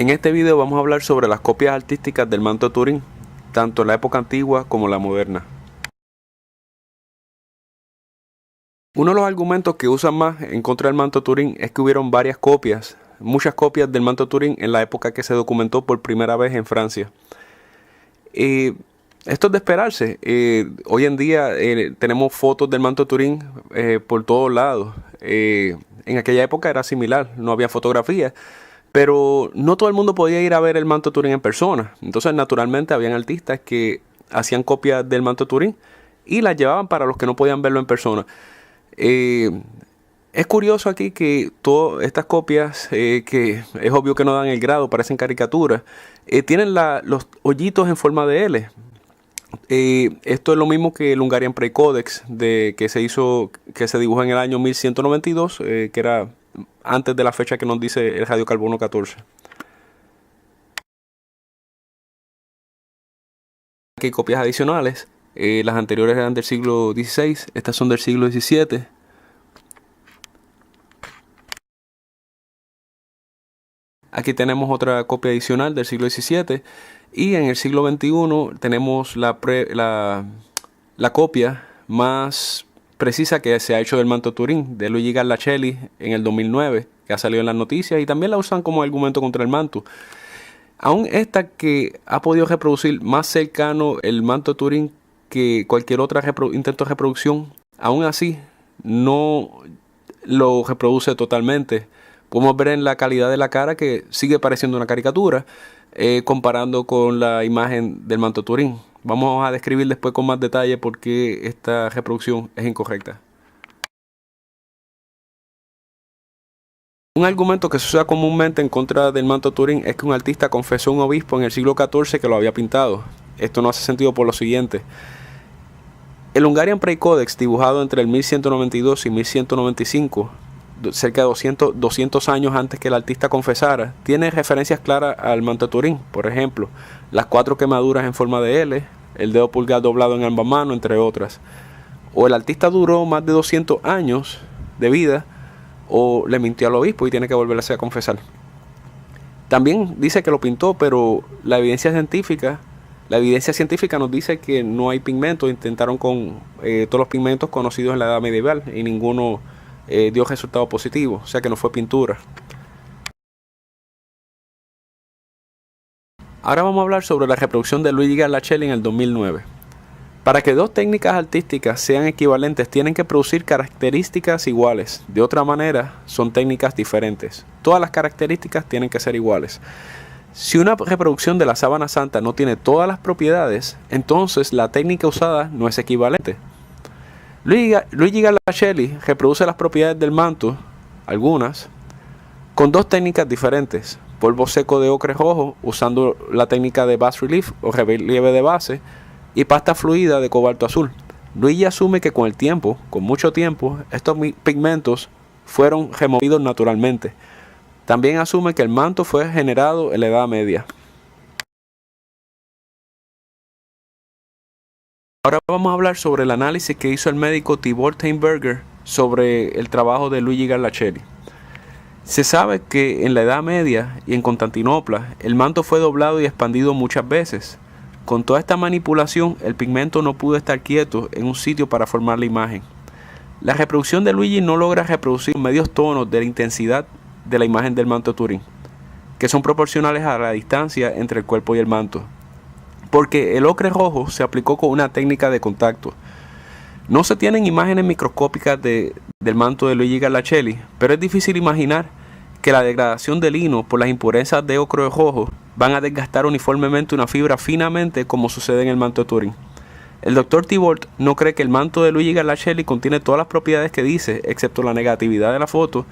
En este video vamos a hablar sobre las copias artísticas del manto de Turín, tanto en la época antigua como la moderna. Uno de los argumentos que usan más en contra del manto de Turín es que hubieron muchas copias del manto de Turín en la época que se documentó por primera vez en Francia. Esto es de esperarse. Hoy en día tenemos fotos del manto de Turín por todos lados. En aquella época era similar, no había fotografías, pero no todo el mundo podía ir a ver el manto de Turín en persona. Entonces, naturalmente, habían artistas que hacían copias del manto de Turín y las llevaban para los que no podían verlo en persona. Es curioso aquí que todas estas copias, que es obvio que no dan el grado, parecen caricaturas, tienen los hoyitos en forma de L. Esto es lo mismo que el Hungarian Prey Codex que se dibujó en el año 1192, que era antes de la fecha que nos dice el radiocarbono 14. Aquí hay copias adicionales. Las anteriores eran del siglo XVI, estas son del siglo XVII. Aquí tenemos otra copia adicional del siglo XVII. Y en el siglo XXI tenemos la copia más precisa que se ha hecho del manto de Turín, de Luigi Garlacelli en el 2009, que ha salido en las noticias y también la usan como argumento contra el manto. Aún esta que ha podido reproducir más cercano el manto de Turín que cualquier otro intento de reproducción, aún así no lo reproduce totalmente. Podemos ver en la calidad de la cara que sigue pareciendo una caricatura, comparando con la imagen del manto de Turín. Vamos a describir después con más detalle por qué esta reproducción es incorrecta. Un argumento que se usa comúnmente en contra del manto de Turín es que un artista confesó a un obispo en el siglo XIV que lo había pintado. Esto no hace sentido por lo siguiente. El Hungarian Prey Codex, dibujado entre el 1192 y 1195, cerca de 200 años antes que el artista confesara, tiene referencias claras al manto de Turín. Por ejemplo, las 4 quemaduras en forma de L, el dedo pulgar doblado en ambas manos, entre otras. O el artista duró más de 200 años de vida, o le mintió al obispo y tiene que volverse a confesar. También dice que lo pintó, pero la evidencia científica nos dice que no hay pigmentos. Intentaron con todos los pigmentos conocidos en la edad medieval y ninguno dio resultado positivo, o sea que no fue pintura. Ahora vamos a hablar sobre la reproducción de Luigi Garlacelli en el 2009. Para que dos técnicas artísticas sean equivalentes, tienen que producir características iguales. De otra manera, son técnicas diferentes. Todas las características tienen que ser iguales. Si una reproducción de la sábana santa no tiene todas las propiedades, entonces la técnica usada no es equivalente. Luigi Garlacelli reproduce las propiedades del manto, algunas, con dos técnicas diferentes: polvo seco de ocre rojo, usando la técnica de bas relief o relieve de base, y pasta fluida de cobalto azul. Luigi asume que con el tiempo, con mucho tiempo, estos pigmentos fueron removidos naturalmente. También asume que el manto fue generado en la Edad Media. Ahora vamos a hablar sobre el análisis que hizo el médico Tibor Steinberger sobre el trabajo de Luigi Garlacelli. Se sabe que en la Edad Media y en Constantinopla el manto fue doblado y expandido muchas veces. Con toda esta manipulación, el pigmento no pudo estar quieto en un sitio para formar la imagen. La reproducción de Luigi no logra reproducir medios tonos de la intensidad de la imagen del manto de Turín, que son proporcionales a la distancia entre el cuerpo y el manto, porque el ocre rojo se aplicó con una técnica de contacto. No se tienen imágenes microscópicas del manto de Luigi Garlacelli, pero es difícil imaginar que la degradación del lino por las impurezas de ocre rojo van a desgastar uniformemente una fibra finamente como sucede en el manto de Turín. El Dr. Tibor no cree que el manto de Luigi Garlacelli contiene todas las propiedades que dice, excepto la negatividad de la foto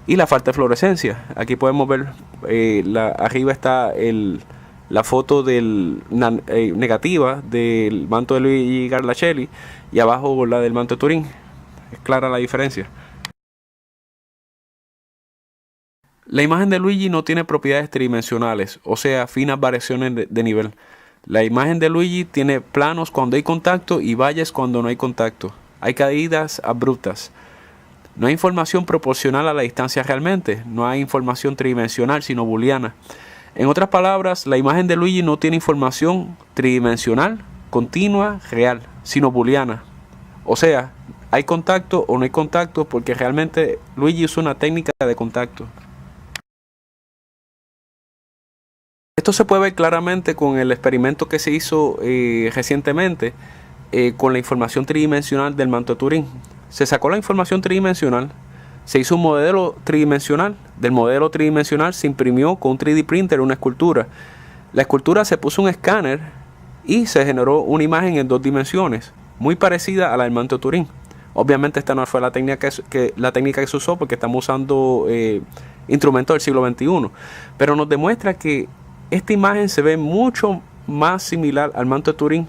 y la falta de fluorescencia. Aquí podemos ver, arriba está la foto negativa del manto de Luigi Garlacelli y abajo la del manto de Turín. Es clara la diferencia. La imagen de Luigi no tiene propiedades tridimensionales, o sea, finas variaciones de nivel. La imagen de Luigi tiene planos cuando hay contacto y valles cuando no hay contacto. Hay caídas abruptas. No hay información proporcional a la distancia realmente. No hay información tridimensional, sino booleana. En otras palabras, la imagen de Luigi no tiene información tridimensional, continua, real, sino booleana. O sea, hay contacto o no hay contacto porque realmente Luigi usa una técnica de contacto. Esto se puede ver claramente con el experimento que se hizo recientemente con la información tridimensional del manto de Turing. Se sacó la información tridimensional, se hizo un modelo tridimensional, del modelo tridimensional se imprimió con un 3D printer una escultura. La escultura se puso un escáner y se generó una imagen en 2 dimensiones, muy parecida a la del manto de Turing. Obviamente esta no fue la técnica que se usó porque estamos usando instrumentos del siglo XXI, pero nos demuestra que esta imagen se ve mucho más similar al manto de Turing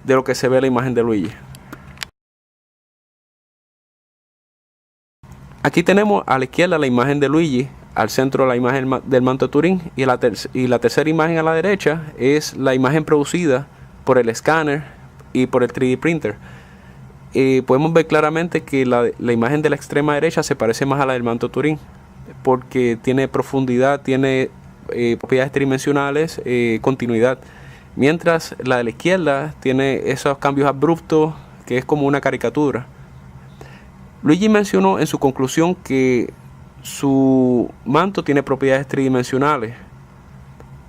de lo que se ve en la imagen de Luigi. Aquí tenemos a la izquierda la imagen de Luigi, al centro la imagen del manto de Turing y la tercera imagen a la derecha es la imagen producida por el escáner y por el 3D printer. Podemos ver claramente que la imagen de la extrema derecha se parece más a la del manto de Turing porque tiene profundidad, tiene propiedades tridimensionales, continuidad, mientras la de la izquierda tiene esos cambios abruptos que es como una caricatura. Luigi mencionó en su conclusión que su manto tiene propiedades tridimensionales.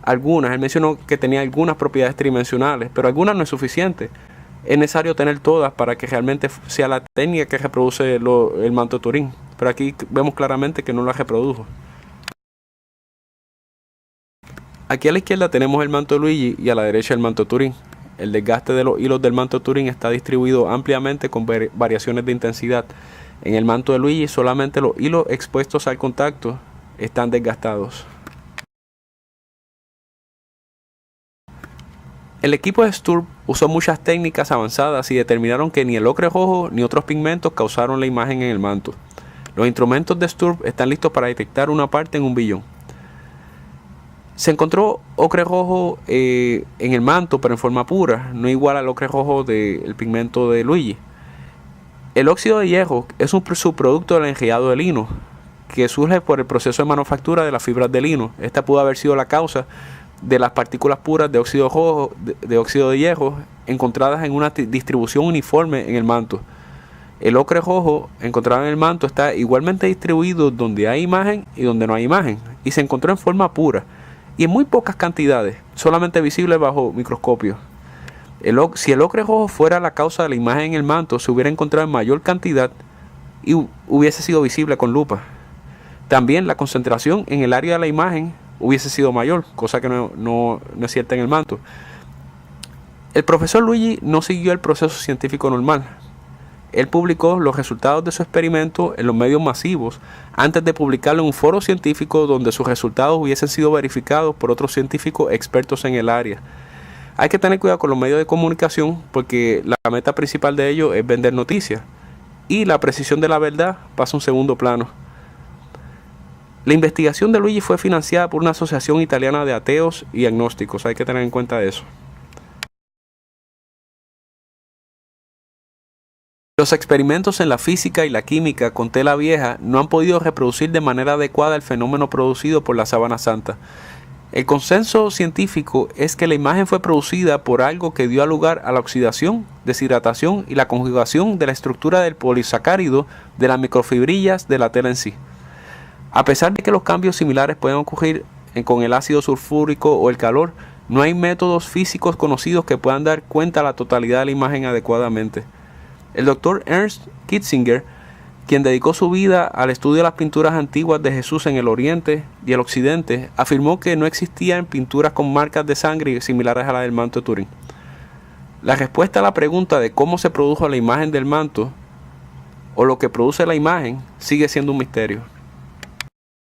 Él mencionó que tenía algunas propiedades tridimensionales, pero algunas no es suficiente. Es necesario tener todas para que realmente sea la técnica que reproduce el manto de Turing. Pero aquí vemos claramente que no la reprodujo. Aquí a la izquierda tenemos el manto de Luigi y a la derecha el manto de Turing. El desgaste de los hilos del manto de Turing está distribuido ampliamente con variaciones de intensidad. En el manto de Luigi solamente los hilos expuestos al contacto están desgastados. El equipo de Sturm usó muchas técnicas avanzadas y determinaron que ni el ocre rojo ni otros pigmentos causaron la imagen en el manto. Los instrumentos de Sturm están listos para detectar una parte en 1 billón. Se encontró ocre rojo en el manto, pero en forma pura, no igual al ocre rojo del pigmento de Luigi. El óxido de hierro es un subproducto del enriado de lino, que surge por el proceso de manufactura de las fibras de lino. Esta pudo haber sido la causa de las partículas puras de óxido rojo, de óxido de hierro, encontradas en una distribución uniforme en el manto. El ocre rojo encontrado en el manto está igualmente distribuido donde hay imagen y donde no hay imagen, y se encontró en forma pura y en muy pocas cantidades, solamente visible bajo microscopio. Si el ocre rojo fuera la causa de la imagen en el manto, se hubiera encontrado en mayor cantidad y hubiese sido visible con lupa. También la concentración en el área de la imagen hubiese sido mayor, cosa que no es cierta en el manto. El profesor Luigi no siguió el proceso científico normal. Él publicó los resultados de su experimento en los medios masivos antes de publicarlo en un foro científico donde sus resultados hubiesen sido verificados por otros científicos expertos en el área. Hay que tener cuidado con los medios de comunicación porque la meta principal de ellos es vender noticias y la precisión de la verdad pasa a un segundo plano. La investigación de Luigi fue financiada por una asociación italiana de ateos y agnósticos, hay que tener en cuenta eso. Los experimentos en la física y la química con tela vieja no han podido reproducir de manera adecuada el fenómeno producido por la sábana santa. El consenso científico es que la imagen fue producida por algo que dio lugar a la oxidación, deshidratación y la conjugación de la estructura del polisacárido de las microfibrillas de la tela en sí. A pesar de que los cambios similares pueden ocurrir con el ácido sulfúrico o el calor, no hay métodos físicos conocidos que puedan dar cuenta de la totalidad de la imagen adecuadamente. El Dr. Ernst Kitzinger, quien dedicó su vida al estudio de las pinturas antiguas de Jesús en el Oriente y el Occidente, afirmó que no existían pinturas con marcas de sangre similares a la del manto de Turing. La respuesta a la pregunta de cómo se produjo la imagen del manto o lo que produce la imagen sigue siendo un misterio.